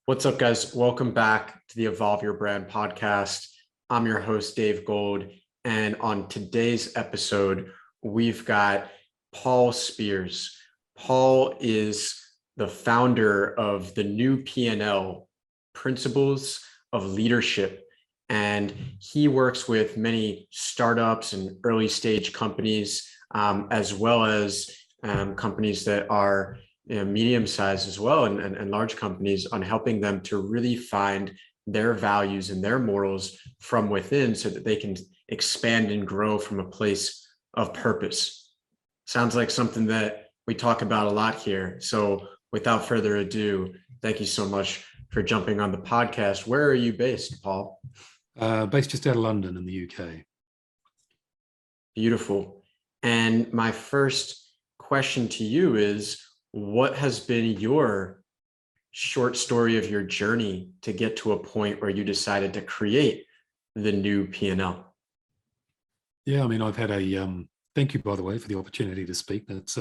What's up, guys? Welcome back to the Evolve Your Brand podcast. I'm your host, Dave Gold. And on today's episode, we've got Paul Spiers. Paul is the founder of the new P&L, Principles of Leadership. And he works with many startups and early stage companies, as well as companies that are medium sized as well, and large companies, on helping them to really find their values and their morals from within so that they can expand and grow from a place of purpose. Sounds like something that we talk about a lot here. So without further ado, thank you so much for jumping on the podcast. Where are you based, Paul? Based just out of London in the UK. Beautiful. And my first question to you is, what has been your short story of your journey to get to a point where you decided to create the new P&L? Yeah, I mean, I've had thank you, by the way, for the opportunity to speak. It's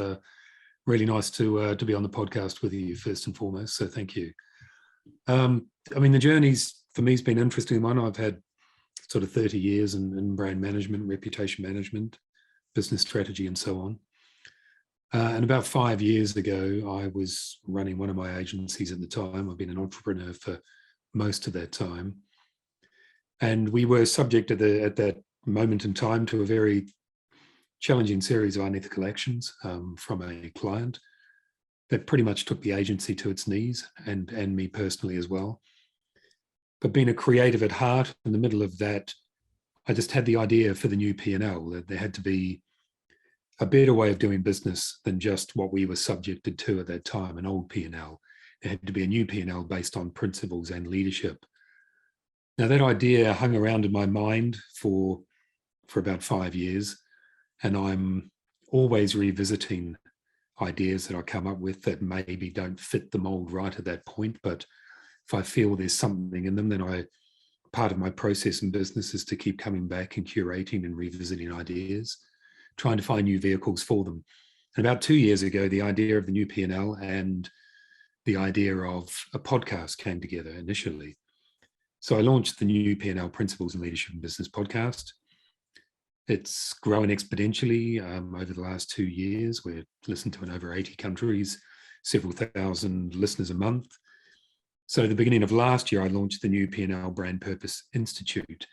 really nice to be on the podcast with you first and foremost. So thank you. I mean, the journey's, for me, has been an interesting one. I've had sort of 30 years in brand management, reputation management, business strategy, and so on. And about 5 years ago, I was running one of my agencies at the time. I've been an entrepreneur for most of that time. And we were subject at that moment in time to a very challenging series of unethical actions from a client that pretty much took the agency to its knees, and me personally as well. But being a creative at heart, in the middle of that, I just had the idea for the new P&L that there had to be a better way of doing business than just what we were subjected to at that time, an old P&L. There had to be a new P&L based on principles and leadership. Now, that idea hung around in my mind for about 5 years, and I'm always revisiting ideas that I come up with that maybe don't fit the mold right at that point, but if I feel there's something in them, then part of my process in business is to keep coming back and curating and revisiting ideas, trying to find new vehicles for them. And about 2 years ago, the idea of the new P&L and the idea of a podcast came together initially. So I launched the new P&L Principles in Leadership and Business podcast. It's grown exponentially over the last 2 years. We're listened to in over 80 countries, several thousand listeners a month. So at the beginning of last year, I launched the new P&L Brand Purpose Institute.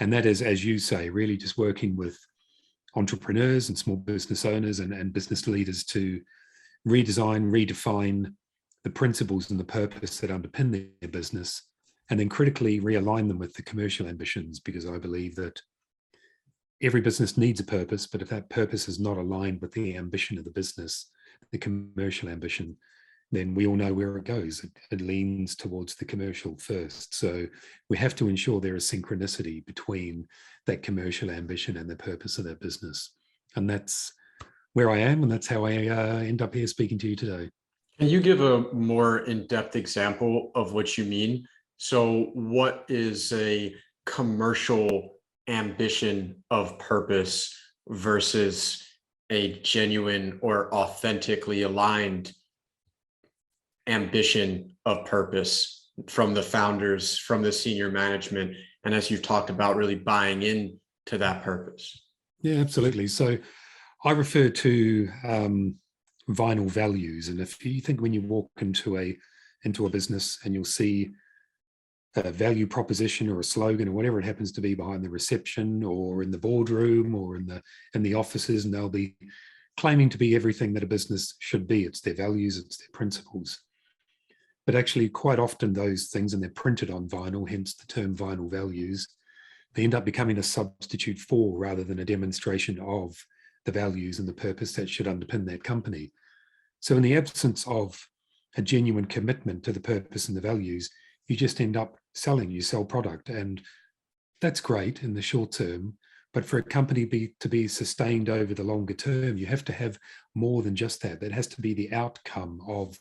And that is, as you say, really just working with entrepreneurs and small business owners and business leaders to redesign, redefine the principles and the purpose that underpin their business, and then critically realign them with the commercial ambitions, because I believe that every business needs a purpose, but if that purpose is not aligned with the ambition of the business, the commercial ambition, then we all know where it goes. It leans towards the commercial first. So we have to ensure there is synchronicity between that commercial ambition and the purpose of that business. And that's where I am, and that's how I end up here speaking to you today. Can you give a more in-depth example of what you mean? So what is a commercial ambition of purpose versus a genuine or authentically aligned ambition of purpose from the founders, from the senior management, and as you've talked about, really buying in to that purpose? Yeah, absolutely. So I refer to vinyl values. And if you think when you walk into a business and you'll see a value proposition or a slogan or whatever it happens to be behind the reception or in the boardroom or in the offices, and they'll be claiming to be everything that a business should be. It's their values, it's their principles. But actually, quite often those things, and they're printed on vinyl, hence the term vinyl values, they end up becoming a substitute for rather than a demonstration of the values and the purpose that should underpin that company. So in the absence of a genuine commitment to the purpose and the values, you just end up selling, you sell product. And that's great in the short term, but for a company to be sustained over the longer term, you have to have more than just that. That has to be the outcome of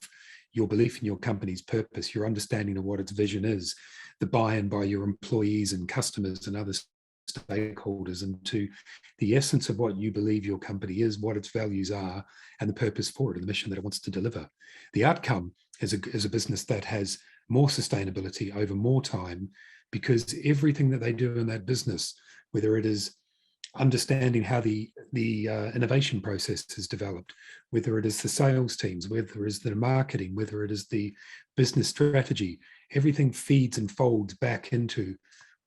your belief in your company's purpose, your understanding of what its vision is, the buy-in by your employees and customers and other stakeholders into the essence of what you believe your company is, what its values are, and the purpose for it, and the mission that it wants to deliver. The outcome is a business that has more sustainability over more time, because everything that they do in that business, whether it is understanding how the innovation process is developed, whether it is the sales teams, whether it is the marketing, whether it is the business strategy, everything feeds and folds back into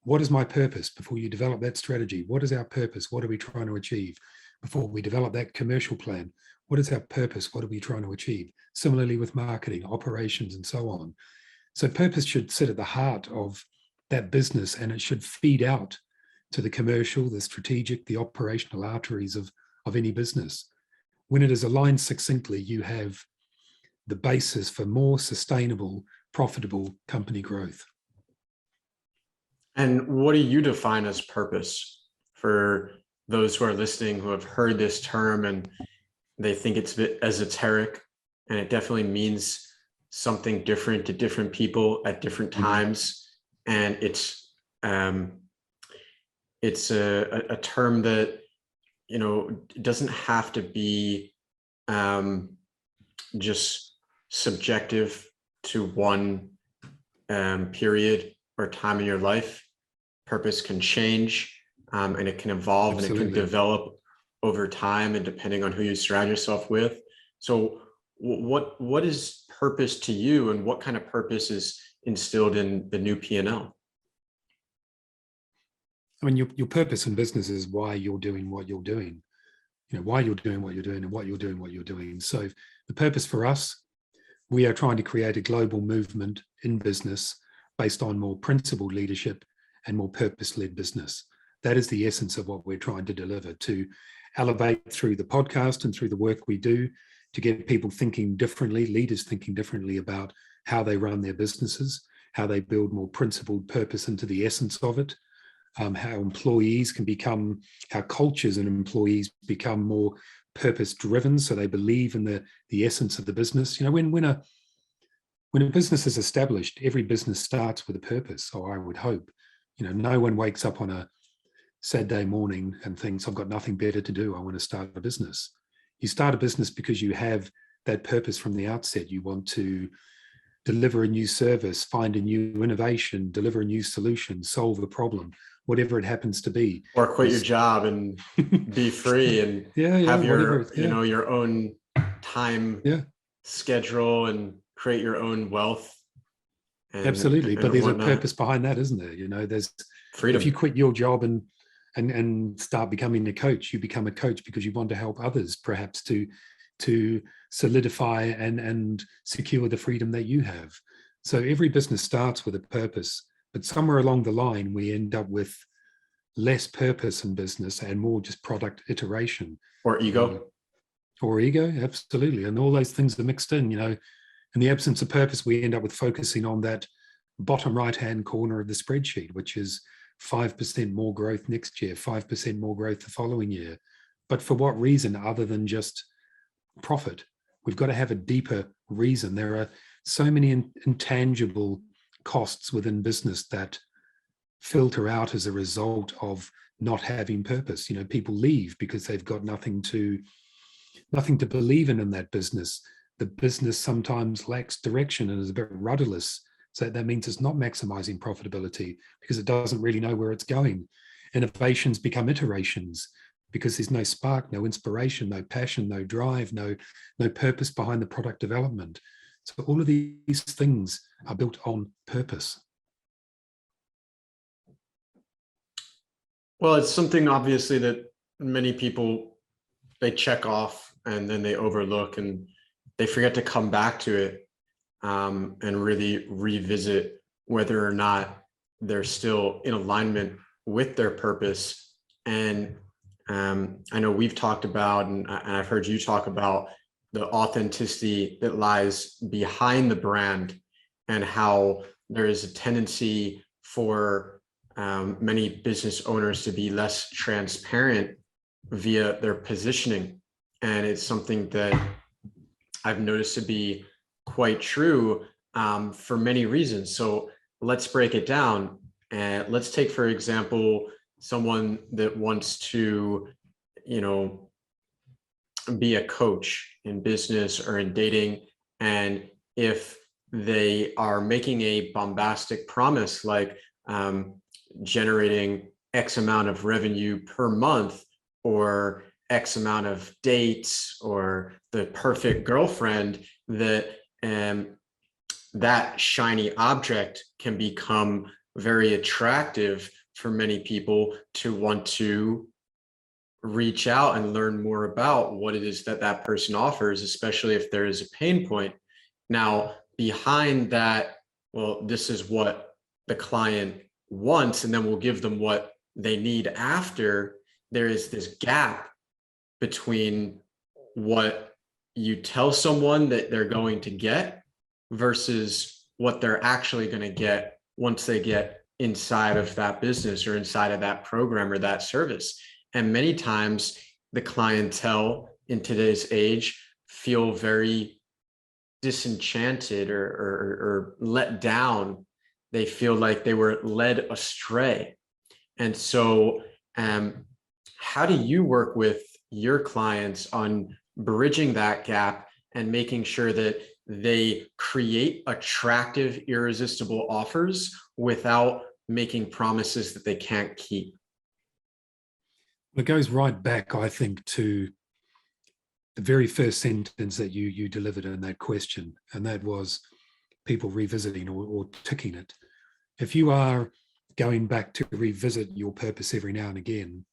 what is my purpose before you develop that strategy? What is our purpose? What are we trying to achieve? Before we develop that commercial plan, what is our purpose? What are we trying to achieve? Similarly with marketing, operations, and so on. So purpose should sit at the heart of that business, and it should feed out to the commercial, the strategic, the operational arteries of any business. When it is aligned succinctly, you have the basis for more sustainable, profitable company growth. And what do you define as purpose for those who are listening who have heard this term and they think it's a bit esoteric, and it definitely means something different to different people at different times. And it's a term that, you know, doesn't have to be just subjective to one period or time in your life. Purpose can change, and it can evolve. Absolutely. And it can develop over time, and depending on who you surround yourself with. So what is purpose to you, and what kind of purpose is instilled in the new P&L? I mean, your purpose in business is why you're doing what you're doing, you know, why you're doing what you're doing and what you're doing, what you're doing. So the purpose for us, we are trying to create a global movement in business based on more principled leadership and more purpose-led business. That is the essence of what we're trying to deliver, to elevate through the podcast and through the work we do, to get people thinking differently, leaders thinking differently about how they run their businesses, how they build more principled purpose into the essence of it, how employees can become, how cultures and employees become more purpose-driven, so they believe in the essence of the business. You know, when a business is established, every business starts with a purpose, or I would hope. You know, no one wakes up on a Saturday morning and thinks, I've got nothing better to do, I want to start a business. You start a business because you have that purpose from the outset. You want to deliver a new service, find a new innovation, deliver a new solution, solve a problem, whatever it happens to be. Or quit your job and be free and have your, you know, your own time schedule and create your own wealth. Absolutely. But there's a purpose behind that, isn't there? You know, there's freedom. If you quit your job and start becoming a coach, you become a coach because you want to help others, perhaps to solidify and secure the freedom that you have. So every business starts with a purpose, but somewhere along the line, we end up with less purpose in business and more just product iteration. Or ego. Absolutely. And all those things are mixed in, you know. In the absence of purpose, we end up with focusing on that bottom right-hand corner of the spreadsheet, which is 5% more growth next year, 5% more growth the following year. But for what reason other than just profit? We've got to have a deeper reason. There are so many intangible costs within business that filter out as a result of not having purpose. You know, people leave because they've got nothing to believe in that business. The business sometimes lacks direction and is a bit rudderless. So that means it's not maximizing profitability because it doesn't really know where it's going. Innovations become iterations because there's no spark, no inspiration, no passion, no drive, no purpose behind the product development. So all of these things are built on purpose. Well, it's something obviously that many people, they check off and then they overlook and they forget to come back to it and really revisit whether or not they're still in alignment with their purpose. And I know we've talked about, and I've heard you talk about the authenticity that lies behind the brand and how there is a tendency for many business owners to be less transparent via their positioning. And it's something that I've noticed to be quite true for many reasons. So let's break it down. And let's take, for example, someone that wants to, you know, be a coach in business or in dating. And if they are making a bombastic promise like generating X amount of revenue per month, or X amount of dates, or the perfect girlfriend, that shiny object can become very attractive for many people to want to reach out and learn more about what it is that that person offers, especially if there is a pain point. Now, behind that, well, this is what the client wants, and then we'll give them what they need after. There is this gap between what you tell someone that they're going to get versus what they're actually going to get once they get inside of that business or inside of that program or that service. And many times the clientele in today's age feel very disenchanted or let down. They feel like they were led astray. And so how do you work with your clients on bridging that gap and making sure that they create attractive, irresistible offers without making promises that they can't keep? It goes right back, I think, to the very first sentence that you delivered in that question, and that was people revisiting or ticking it. If you are going back to revisit your purpose every now and again,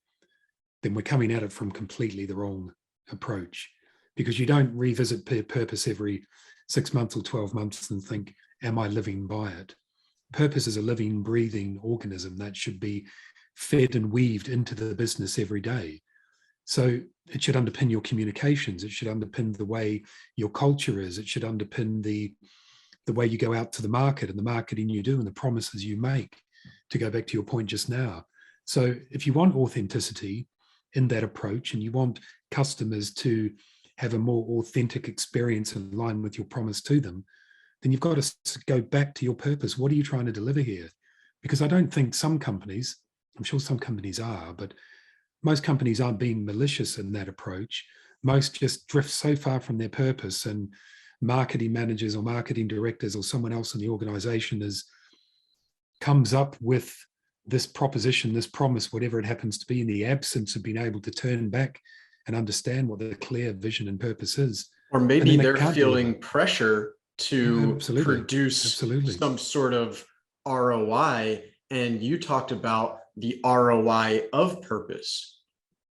then we're coming at it from completely the wrong approach, because you don't revisit purpose every 6 months or 12 months and think, am I living by it? Purpose is a living, breathing organism that should be fed and weaved into the business every day. So it should underpin your communications. It should underpin the way your culture is. It should underpin the way you go out to the market and the marketing you do and the promises you make, to go back to your point just now. So if you want authenticity in that approach and you want customers to have a more authentic experience in line with your promise to them, then you've got to go back to your purpose. What are you trying to deliver here? Because I don't think some companies, I'm sure some companies are, but most companies aren't being malicious in that approach. Most just drift so far from their purpose, and marketing managers or marketing directors or someone else in the organization comes up with this proposition, this promise, whatever it happens to be, in the absence of being able to turn back and understand what the clear vision and purpose is. Or maybe they're feeling deliver. pressure to produce Absolutely. some sort of ROI. And you talked about the ROI of purpose,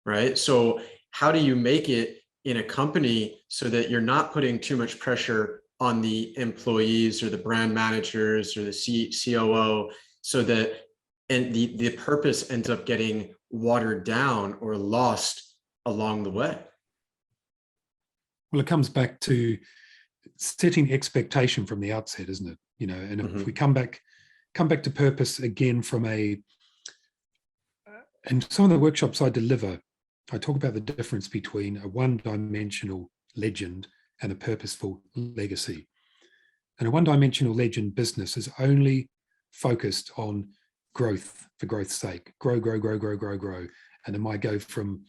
right? So how do you make it in a company so that you're not putting too much pressure on the employees or the brand managers or the COO, so that the purpose ends up getting watered down or lost along the way? Well, it comes back to setting expectation from the outset, isn't it? You know, and if we come back to purpose again from and some of the workshops I deliver, I talk about the difference between a one-dimensional legend and a purposeful legacy. And a one-dimensional legend business is only focused on growth for growth's sake. Grow. And it might go from,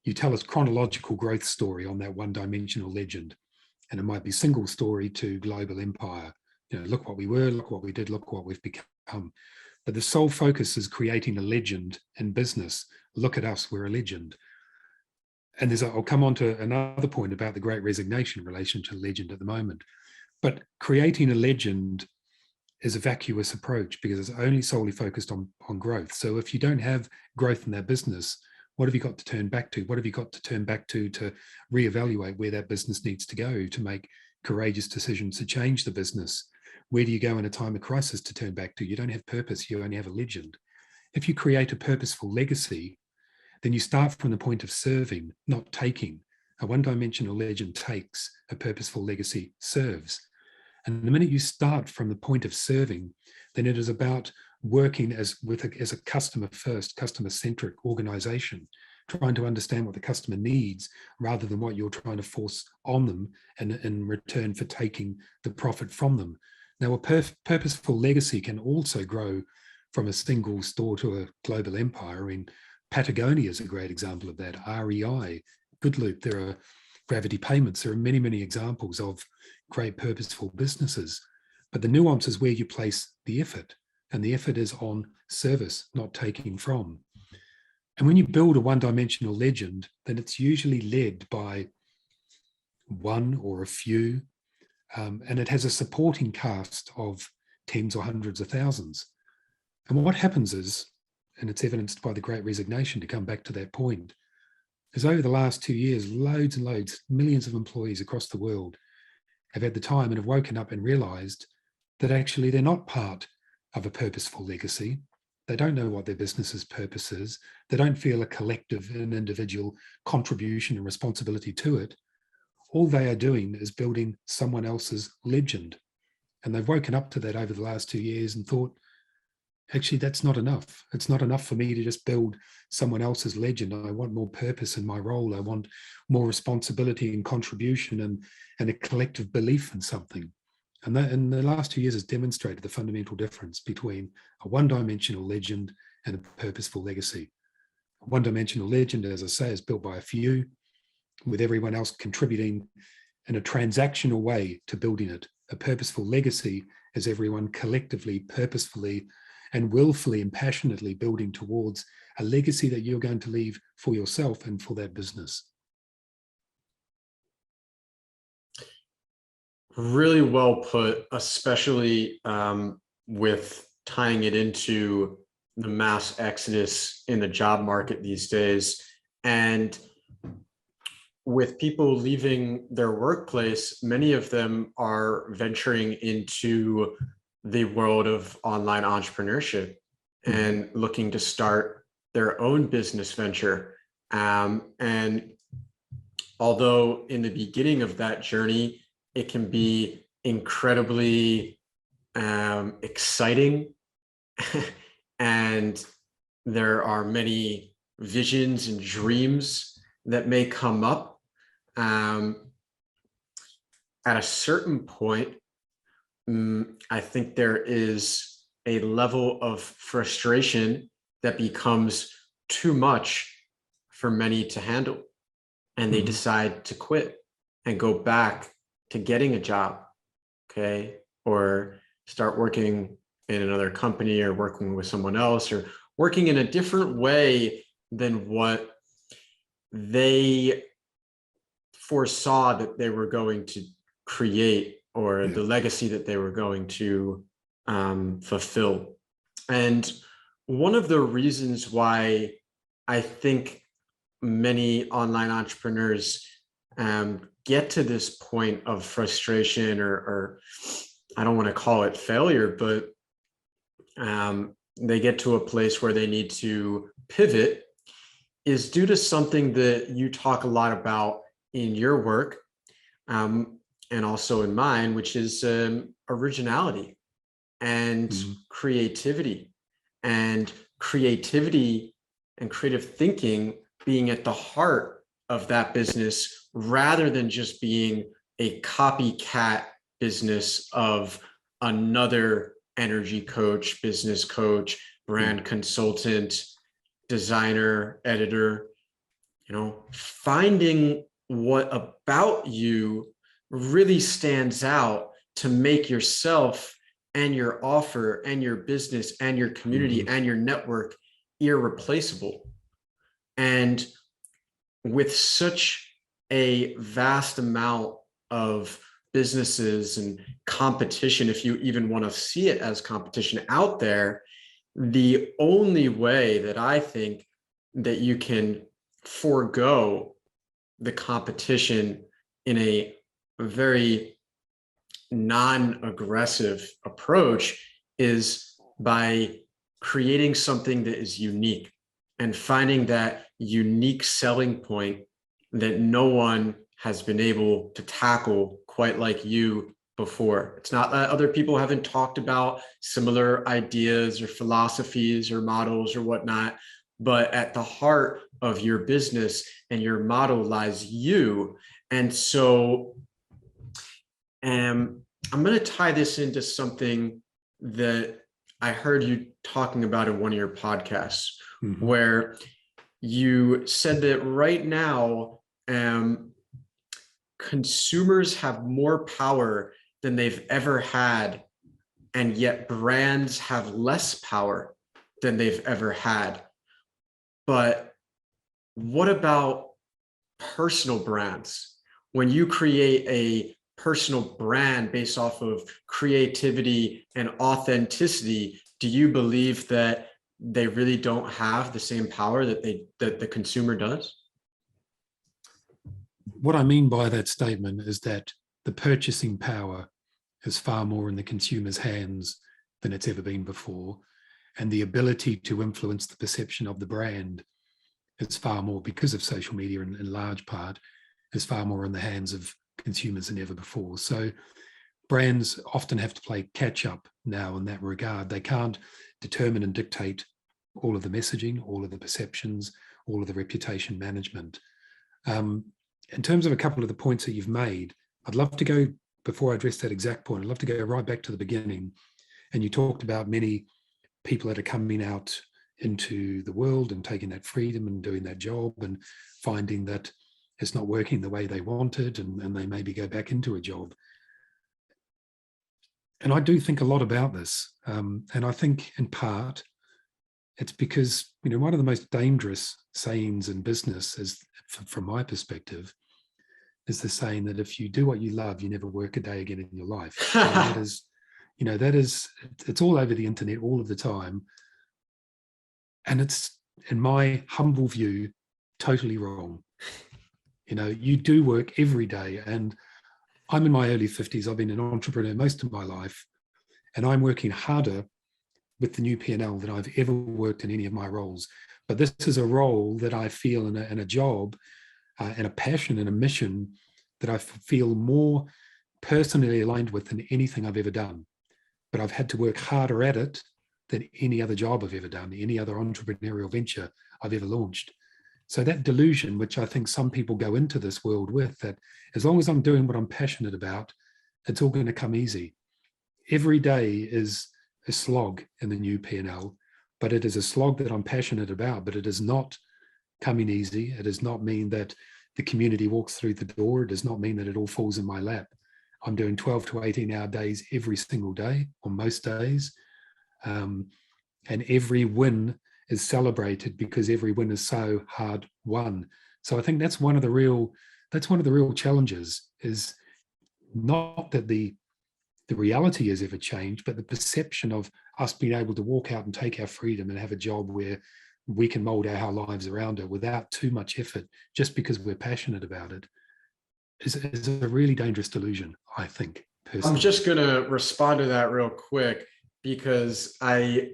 you tell a chronological growth story on that one-dimensional legend, and it might be single story to global empire. You know, look what we were, look what we did, look what we've become. But the sole focus is creating a legend in business. Look at us, we're a legend. And I'll come on to another point about the Great Resignation in relation to legend at the moment. But creating a legend is a vacuous approach, because it's only solely focused on growth. So if you don't have growth in that business, what have you got to turn back to? What have you got to turn back to reevaluate where that business needs to go, to make courageous decisions to change the business? Where do you go in a time of crisis to turn back to? You don't have purpose, you only have a legend. If you create a purposeful legacy, then you start from the point of serving, not taking. A one-dimensional legend takes, a purposeful legacy serves. And the minute you start from the point of serving, then it is about working as a customer-first, customer-centric organization, trying to understand what the customer needs rather than what you're trying to force on them in return for taking the profit from them. Now, a purposeful legacy can also grow from a single store to a global empire. I mean, Patagonia is a great example of that. REI, Goodloop, there are Gravity Payments. There are many, many examples of great purposeful businesses. But the nuance is where you place the effort, and the effort is on service, not taking from. And when you build a one-dimensional legend, then it's usually led by one or a few, and it has a supporting cast of tens or hundreds of thousands. And what happens is, and it's evidenced by the Great Resignation, to come back to that point, is over the last 2 years, loads and loads, millions of employees across the world have had the time and have woken up and realized that actually they're not part of a purposeful legacy. They don't know what their business's purpose is. They don't feel a collective and individual contribution and responsibility to it. All they are doing is building someone else's legend. And they've woken up to that over the last 2 years and thought, actually, that's not enough. It's not enough for me to just build someone else's legend. I want more purpose in my role. I want more responsibility and contribution and a collective belief in something. And that in the last 2 years has demonstrated the fundamental difference between a one-dimensional legend and a purposeful legacy. A one-dimensional legend, as I say, is built by a few, with everyone else contributing in a transactional way to building it. A purposeful legacy is everyone collectively, purposefully, and willfully and passionately building towards a legacy that you're going to leave for yourself and for that business. Really well put, especially with tying it into the mass exodus in the job market these days. And with people leaving their workplace, many of them are venturing into the world of online entrepreneurship and looking to start their own business venture. And although in the beginning of that journey, it can be incredibly exciting, and there are many visions and dreams that may come up. At a certain point, I think there is a level of frustration that becomes too much for many to handle, and they decide to quit and go back to getting a job, okay, or start working in another company or working with someone else or working in a different way than what they foresaw that they were going to create, or the legacy that they were going to fulfill. And one of the reasons why I think many online entrepreneurs get to this point of frustration, or I don't want to call it failure, but they get to a place where they need to pivot, is due to something that you talk a lot about in your work, and also in mine, which is originality and creativity, and creativity and creative thinking being at the heart of that business, rather than just being a copycat business of another energy coach, business coach, brand consultant, designer, editor. Finding what about you really stands out to make yourself and your offer and your business and your community and your network irreplaceable. And with such a vast amount of businesses and competition, if you even want to see it as competition out there, the only way that I think that you can forego the competition in a very non-aggressive approach is by creating something that is unique and finding that unique selling point that no one has been able to tackle quite like you before. It's not that other people haven't talked about similar ideas or philosophies or models or whatnot, but at the heart of your business and your model lies you. And so I'm going to tie this into something that I heard you talking about in one of your podcasts, where you said that right now, consumers have more power than they've ever had and yet brands have less power than they've ever had. But what about personal brands? When you create a personal brand based off of creativity and authenticity, do you believe that they really don't have the same power that the consumer does? What I mean by that statement is that the purchasing power is far more in the consumer's hands than it's ever been before. And the ability to influence the perception of the brand is far more, because of social media in large part, is far more in the hands of consumers than ever before. So brands often have to play catch up now in that regard. They can't determine and dictate all of the messaging, all of the perceptions, all of the reputation management. In terms of a couple of the points that you've made, I'd love to go, before I address that exact point, I'd love to go right back to the beginning. And you talked about many people that are coming out into the world and taking that freedom and doing that job and finding that it's not working the way they wanted, and they maybe go back into a job. And I do think a lot about this. And I think in part, it's because, one of the most dangerous sayings in business is, from my perspective, is the saying that if you do what you love, you never work a day again in your life. And it's all over the internet all of the time. And it's, in my humble view, totally wrong. You do work every day. And I'm in my early 50s. I've been an entrepreneur most of my life. And I'm working harder with the new P&L than I've ever worked in any of my roles. But this is a role that I feel, in a job and a passion and a mission that I feel more personally aligned with than anything I've ever done. But I've had to work harder at it than any other job I've ever done, any other entrepreneurial venture I've ever launched. So that delusion, which I think some people go into this world with, that as long as I'm doing what I'm passionate about, it's all going to come easy. Every day is a slog in the new P&L, but it is a slog that I'm passionate about, but it is not coming easy. It does not mean that the community walks through the door. It does not mean that it all falls in my lap. I'm doing 12 to 18 hour days every single day, or most days. And every win is celebrated, because every win is so hard won. So I think that's one of the real challenges, is not that the reality has ever changed, but the perception of us being able to walk out and take our freedom and have a job where we can mold our lives around it without too much effort, just because we're passionate about it, is a really dangerous delusion, I think, personally. I'm just going to respond to that real quick, because I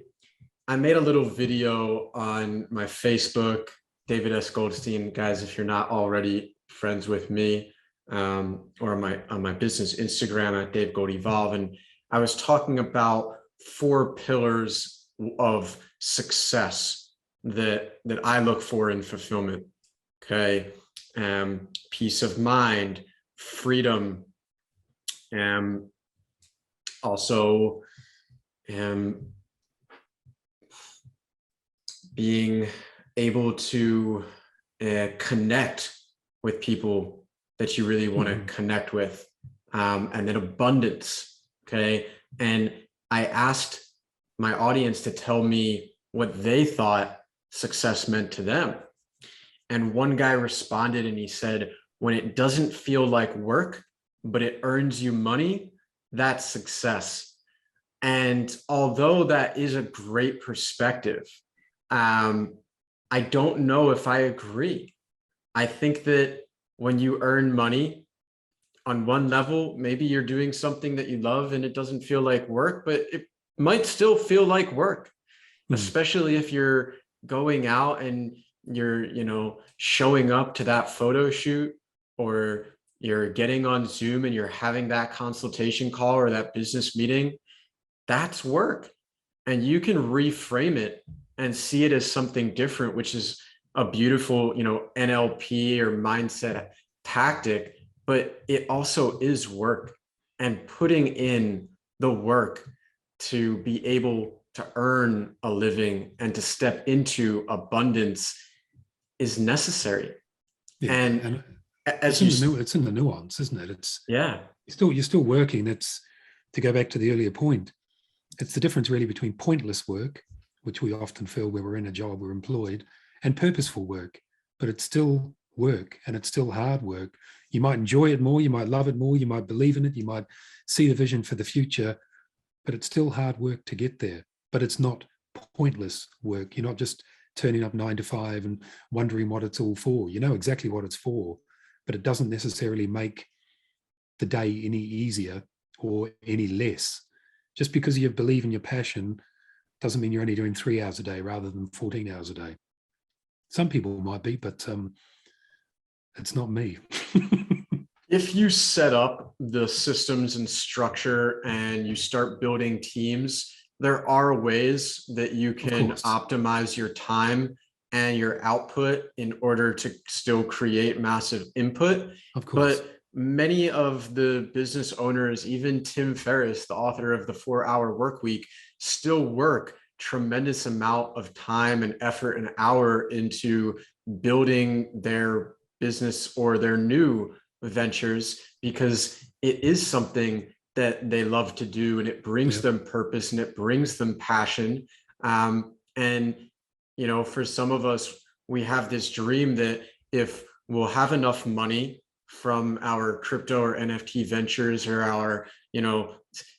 made a little video on my Facebook, David S. Goldstein. Guys, if you're not already friends with me, or on my business Instagram at Dave Gold Evolve, and I was talking about 4 pillars of success that I look for in fulfillment. Okay, peace of mind, freedom, also being able to connect with people that you really want to connect with, and then abundance. Okay, and I asked my audience to tell me what they thought success meant to them. And one guy responded and he said, when it doesn't feel like work, but it earns you money, that's success. And although that is a great perspective, I don't know if I agree. I think that when you earn money, on one level, maybe you're doing something that you love and it doesn't feel like work, but it might still feel like work, especially if you're going out and you're, showing up to that photo shoot, or you're getting on Zoom and you're having that consultation call or that business meeting. That's work. And you can reframe it and see it as something different, which is a beautiful, NLP or mindset tactic, but it also is work. And putting in the work to be able to earn a living and to step into abundance is necessary. Yeah, and it's in the nuance, isn't it? It's yeah, you're still working. It's, to go back to the earlier point, It's the difference really between pointless work, which we often feel where we're in a job, we're employed, and purposeful work. But it's still work, and it's still hard work. You might enjoy it more, you might love it more, you might believe in it, you might see the vision for the future, but it's still hard work to get there. But it's not pointless work. You're not just turning up 9 to 5 and wondering what it's all for. You know exactly what it's for, but it doesn't necessarily make the day any easier or any less. Just because you believe in your passion doesn't mean you're only doing 3 hours a day rather than 14 hours a day. Some people might be, but it's not me. If you set up the systems and structure and you start building teams, there are ways that you can optimize your time and your output in order to still create massive input. Of course. But many of the business owners, even Tim Ferriss, the author of the 4-Hour Work Week, still work tremendous amount of time and effort and hour into building their business or their new ventures, because it is something that they love to do, and it brings them purpose and it brings them passion. And you know, for some of us, we have this dream that if we'll have enough money from our crypto or NFT ventures, or our, you know,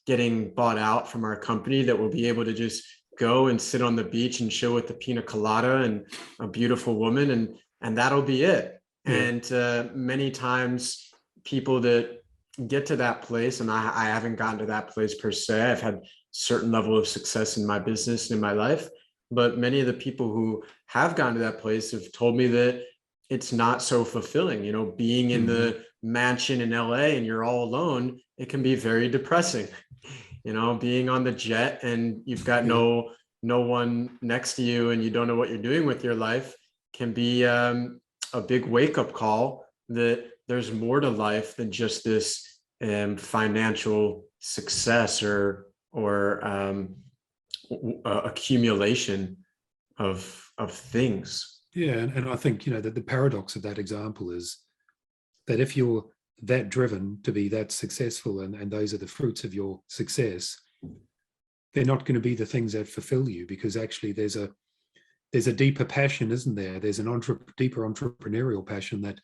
getting bought out from our company, that we'll be able to just go and sit on the beach and chill with the pina colada and a beautiful woman, and that'll be it. And many times people that get to that place, and I haven't gotten to that place per se, I've had certain level of success in my business and in my life, but many of the people who have gotten to that place have told me that it's not so fulfilling. You know, being in the mansion in LA and you're all alone, it can be very depressing. You know, being on the jet and you've got no one next to you and you don't know what you're doing with your life can be a big wake-up call that there's more to life than just this financial success or accumulation of things. Yeah, and I think, you know, that the paradox of that example is that if you're that driven to be that successful, and those are the fruits of your success, they're not going to be the things that fulfill you, because actually there's a deeper passion, isn't there? There's an deeper entrepreneurial passion that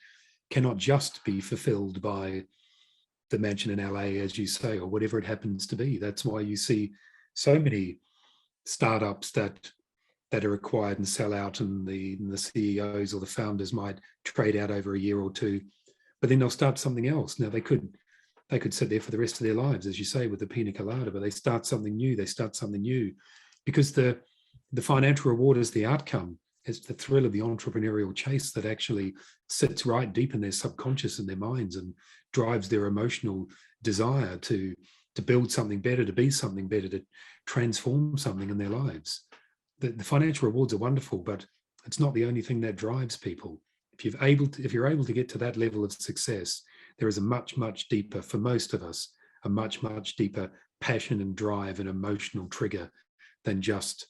cannot just be fulfilled by the mansion in LA, as you say, or whatever it happens to be. That's why you see so many startups that are acquired and sell out, and the CEOs or the founders might trade out over a year or two, but then they'll start something else. Now they could sit there for the rest of their lives, as you say, with the pina colada, but they start something new. Because the financial reward is the outcome. It's the thrill of the entrepreneurial chase that actually sits right deep in their subconscious, in their minds, and drives their emotional desire to build something better, to be something better, to transform something in their lives. The financial rewards are wonderful, but it's not the only thing that drives people. If you're able to get to that level of success, there is a much, much deeper, for most of us, a much, much deeper passion and drive and emotional trigger than just,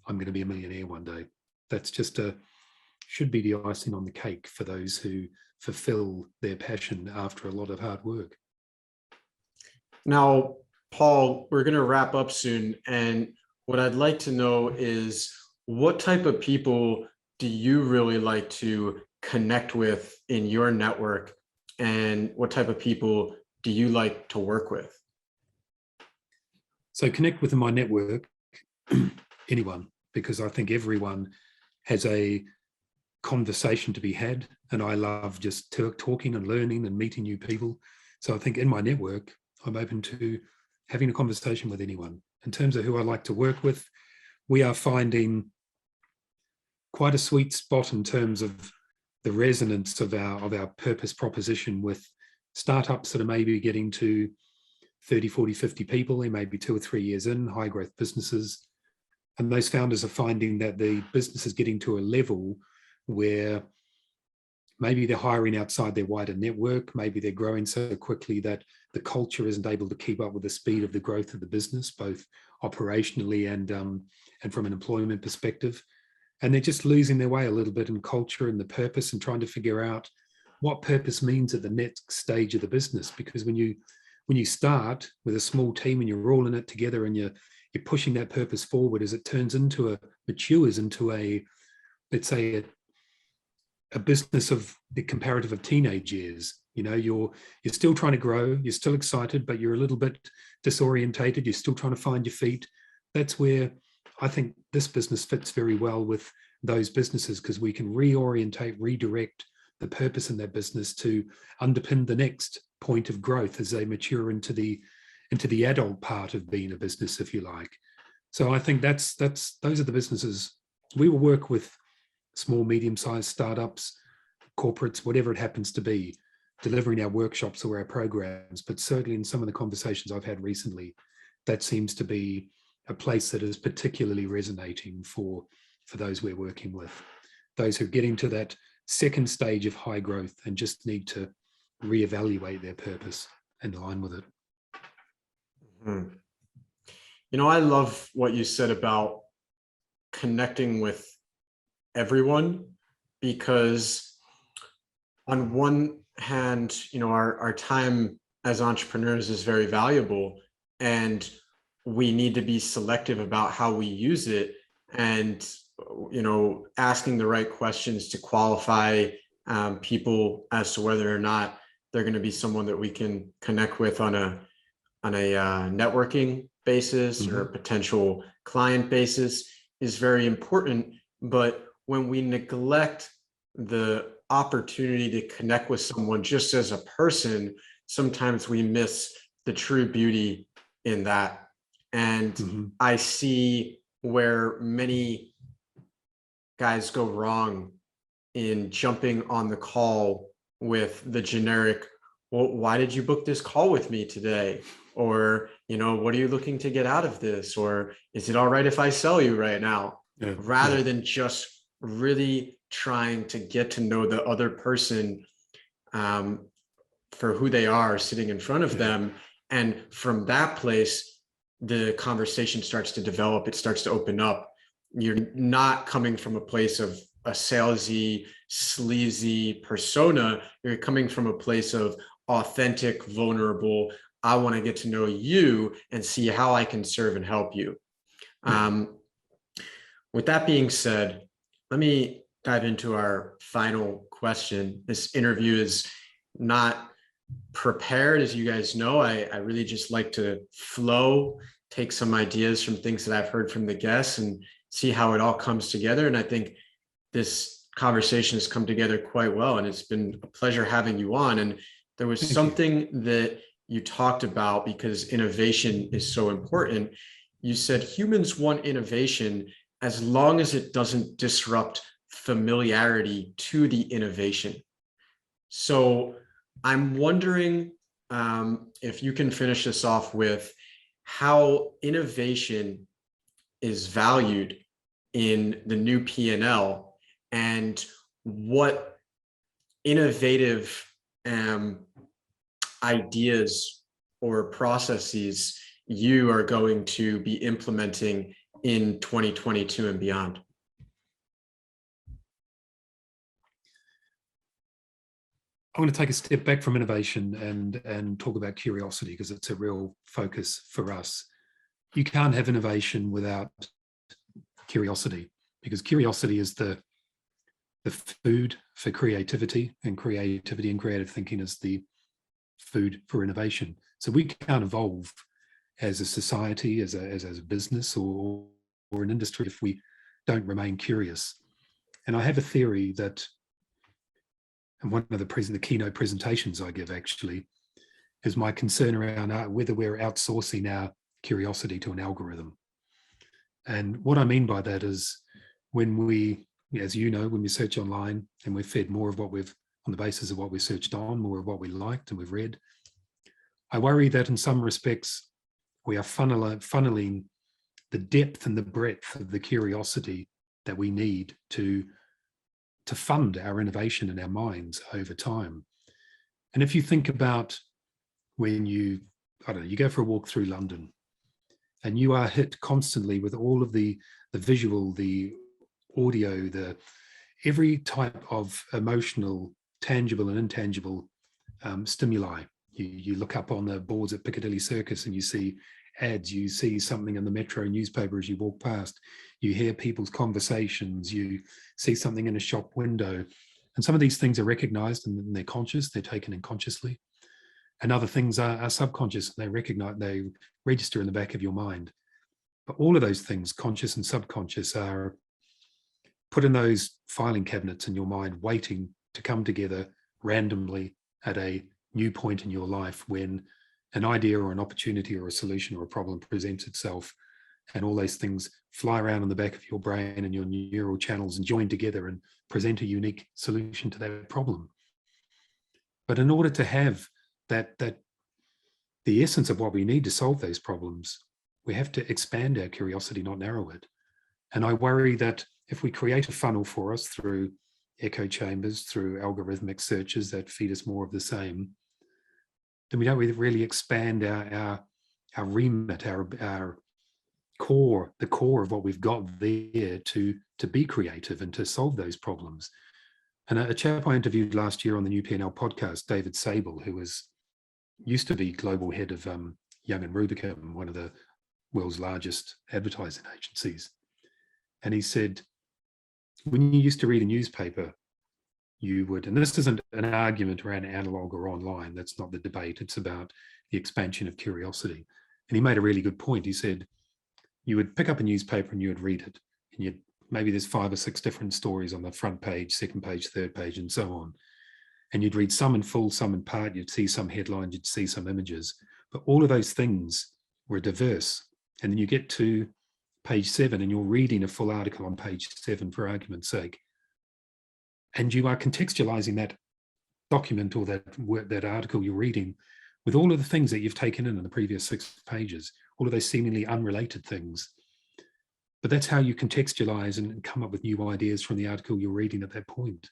I'm going to be a millionaire one day. That's just should be the icing on the cake for those who fulfill their passion after a lot of hard work. Now, Paul, we're going to wrap up soon. And what I'd like to know is, what type of people do you really like to connect with in your network? And what type of people do you like to work with? So connect with my network, anyone, because I think everyone has a conversation to be had. And I love just talking and learning and meeting new people. So I think in my network, I'm open to having a conversation with anyone. In terms of who I like to work with, we are finding quite a sweet spot in terms of the resonance of our purpose proposition with startups that are maybe getting to 30, 40, 50 people. They may be 2 or 3 years in, high growth businesses. And those founders are finding that the business is getting to a level where maybe they're hiring outside their wider network. Maybe they're growing so quickly that the culture isn't able to keep up with the speed of the growth of the business, both operationally and from an employment perspective. And they're just losing their way a little bit in culture and the purpose, and trying to figure out what purpose means at the next stage of the business. Because when you start with a small team and you're all in it together and you're you're pushing that purpose forward as it matures into let's say a business of the comparative of teenage years. You're still trying to grow, you're still excited, but you're a little bit disorientated, you're still trying to find your feet. That's where I think this business fits very well with those businesses, because we can redirect the purpose in that business to underpin the next point of growth as they mature into the adult part of being a business, if you like. So I think those are the businesses. We will work with small, medium-sized startups, corporates, whatever it happens to be, delivering our workshops or our programs. But certainly in some of the conversations I've had recently, that seems to be a place that is particularly resonating for those we're working with, those who are getting to that second stage of high growth and just need to reevaluate their purpose and align with it. I love what you said about connecting with everyone, because on one hand, our time as entrepreneurs is very valuable, and we need to be selective about how we use it, and asking the right questions to qualify people as to whether or not they're going to be someone that we can connect with on a networking basis or a potential client basis is very important. But when we neglect the opportunity to connect with someone just as a person, sometimes we miss the true beauty in that. And I see where many guys go wrong in jumping on the call with the generic, well, why did you book this call with me today? Or, what are you looking to get out of this? Or is it all right if I sell you right now? Rather than just really trying to get to know the other person for who they are sitting in front of them. And from that place, the conversation starts to develop. It starts to open up. You're not coming from a place of a salesy, sleazy persona. You're coming from a place of authentic, vulnerable, I want to get to know you and see how I can serve and help you. With that being said, let me dive into our final question. This interview is not prepared, as you guys know. I really just like to flow, take some ideas from things that I've heard from the guests and see how it all comes together. And I think this conversation has come together quite well, and it's been a pleasure having you on. And there was something that you talked about, because innovation is so important. You said humans want innovation as long as it doesn't disrupt familiarity to the innovation. So I'm wondering if you can finish this off with how innovation is valued in the new P&L, and what innovative ideas or processes you are going to be implementing in 2022 and beyond. I want to take a step back from innovation and talk about curiosity, because it's a real focus for us. You can't have innovation without curiosity, because curiosity is the food for creativity, and creativity and creative thinking is the food for innovation. So we can't evolve as a society, as a business or an industry, if we don't remain curious. And I have a theory that, and one of the keynote presentations I give actually, is my concern around whether we're outsourcing our curiosity to an algorithm. And what I mean by that is, when we, as you know, when we search online and we're fed more of what on the basis of what we searched on, more of what we liked and we've read, I worry that in some respects we are funneling the depth and the breadth of the curiosity that we need to fund our innovation in our minds over time. And if you think about when you go for a walk through London, and you are hit constantly with all of the visual, the audio, every type of emotional, tangible and intangible stimuli. You look up on the boards at Piccadilly Circus and you see ads, you see something in the metro newspaper as you walk past, you hear people's conversations, you see something in a shop window. And some of these things are recognized and they're conscious, they're taken in consciously. And other things are subconscious, and they register in the back of your mind. But all of those things, conscious and subconscious, are put in those filing cabinets in your mind, waiting to come together randomly at a new point in your life when an idea or an opportunity or a solution or a problem presents itself, and all those things fly around in the back of your brain and your neural channels and join together and present a unique solution to that problem. But in order to have that the essence of what we need to solve those problems, we have to expand our curiosity, not narrow it. And I worry that if we create a funnel for us through echo chambers, through algorithmic searches that feed us more of the same, then we don't really expand our remit, our core, the core of what we've got there to be creative and to solve those problems. And a chap I interviewed last year on the New P&L podcast, David Sable, who used to be global head of Young and Rubicam, one of the world's largest advertising agencies. And he said, when you used to read a newspaper, you would, and this isn't an argument around analog or online, that's not the debate, it's about the expansion of curiosity. And he made a really good point. He said, you would pick up a newspaper and you would read it, and maybe there's 5 or 6 different stories on the front page, second page, third page, and so on. And you'd read some in full, some in part, you'd see some headlines, you'd see some images, but all of those things were diverse. And then you get to page 7 and you're reading a full article on page 7, for argument's sake. And you are contextualizing that document or that article you're reading with all of the things that you've taken in the previous 6 pages, all of those seemingly unrelated things. But that's how you contextualize and come up with new ideas from the article you're reading at that point.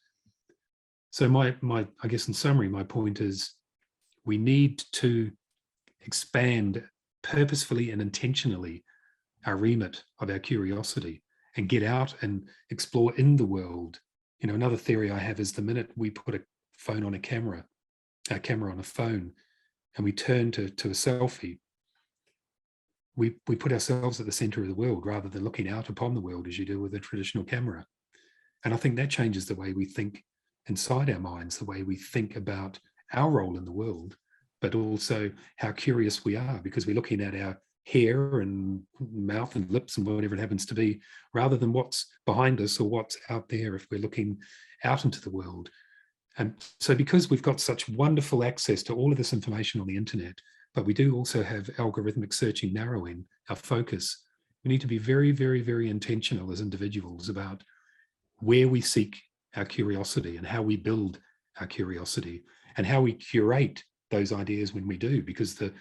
So I guess in summary, my point is we need to expand purposefully and intentionally our remit of our curiosity and get out and explore in the world. You know, another theory I have is the minute we put a phone on a camera on a phone, and we turn to a selfie, we put ourselves at the center of the world rather than looking out upon the world as you do with a traditional camera. And I think that changes the way we think inside our minds, the way we think about our role in the world, but also how curious we are, because we're looking at our hair and mouth and lips and whatever it happens to be, rather than what's behind us or what's out there if we're looking out into the world. And so because we've got such wonderful access to all of this information on the internet, but we do also have algorithmic searching narrowing our focus, we need to be very, very, very intentional as individuals about where we seek our curiosity and how we build our curiosity and how we curate those ideas when we do. Because the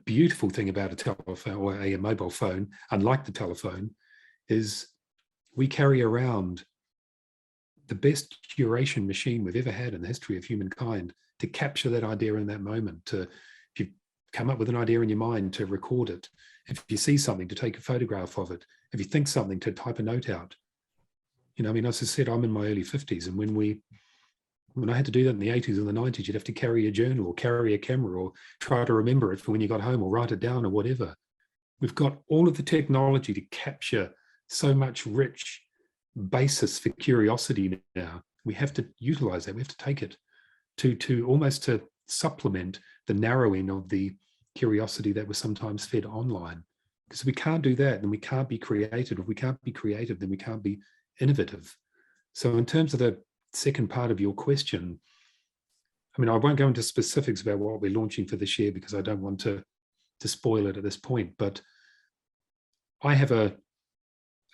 beautiful thing about a telephone or a mobile phone, unlike the telephone, is we carry around the best curation machine we've ever had in the history of humankind to capture that idea in that moment. If you come up with an idea in your mind, to record it. If you see something, to take a photograph of it. If you think something, to type a note out. You know, I mean, as I said, I'm in my early 50s, and when I had to do that in the 80s and the 90s, you'd have to carry a journal or carry a camera or try to remember it for when you got home or write it down or whatever. We've got all of the technology to capture so much rich basis for curiosity now. We have to utilize that. We have to take it to almost to supplement the narrowing of the curiosity that was sometimes fed online. Because if we can't do that, then we can't be creative. If we can't be creative, then we can't be innovative. So in terms of the second part of your question, I mean, I won't go into specifics about what we're launching for this year because I don't want to spoil it at this point, but I have a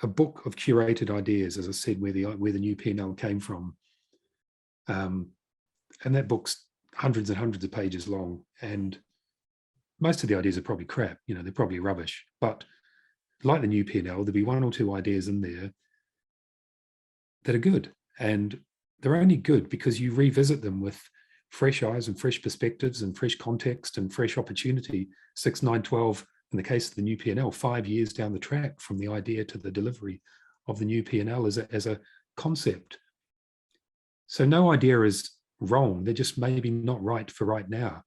book of curated ideas, as I said, where the new P&L came from. And that book's hundreds and hundreds of pages long, and most of the ideas are probably crap, you know, they're probably rubbish. But like the new P&L, there'll be 1 or 2 ideas in there that are good. And they're only good because you revisit them with fresh eyes and fresh perspectives and fresh context and fresh opportunity, 6, 9, 12, in the case of the new P&L, 5 years down the track from the idea to the delivery of the new P&L as a concept. So no idea is wrong. They're just maybe not right for right now.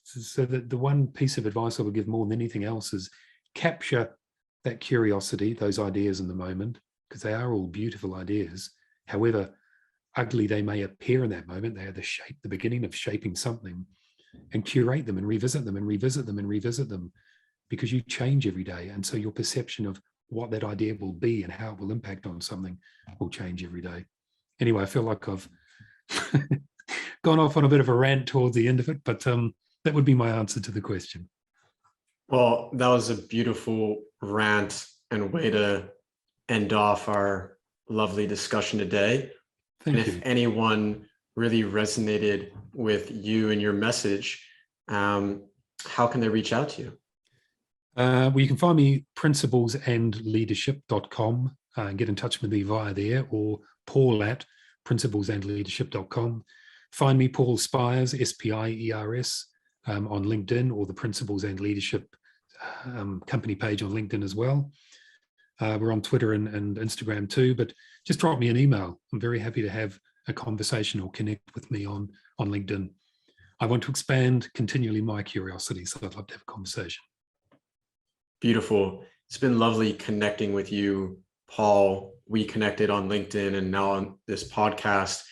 So the one piece of advice I would give more than anything else is capture that curiosity, those ideas in the moment, because they are all beautiful ideas. However ugly they may appear in that moment, they are the beginning of shaping something, and curate them and revisit them and revisit them and revisit them, because you change every day. And so your perception of what that idea will be and how it will impact on something will change every day. Anyway, I feel like I've gone off on a bit of a rant towards the end of it, but that would be my answer to the question. Well, that was a beautiful rant and way to end off our lovely discussion today. Thank and you. If anyone really resonated with you and your message, how can they reach out to you? Well, you can find me principlesandleadership.com and get in touch with me via there, or Paul at principlesandleadership.com. Find me, Paul Spiers, Spiers, on LinkedIn, or the Principles and Leadership company page on LinkedIn as well. We're on Twitter and Instagram too, but just drop me an email. I'm very happy to have a conversation or connect with me on LinkedIn. I want to expand continually my curiosity, so I'd love to have a conversation. Beautiful. It's been lovely connecting with you, Paul. We connected on LinkedIn and now on this podcast.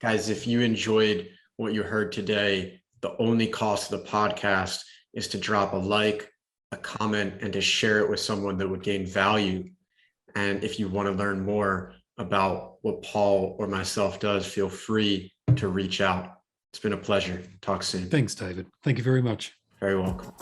Guys, if you enjoyed what you heard today, the only cost of the podcast is to drop a like, a comment, and to share it with someone that would gain value. And if you want to learn more about what Paul or myself does, feel free to reach out. It's been a pleasure. Talk soon. Thanks, David. Thank you very much. Very welcome.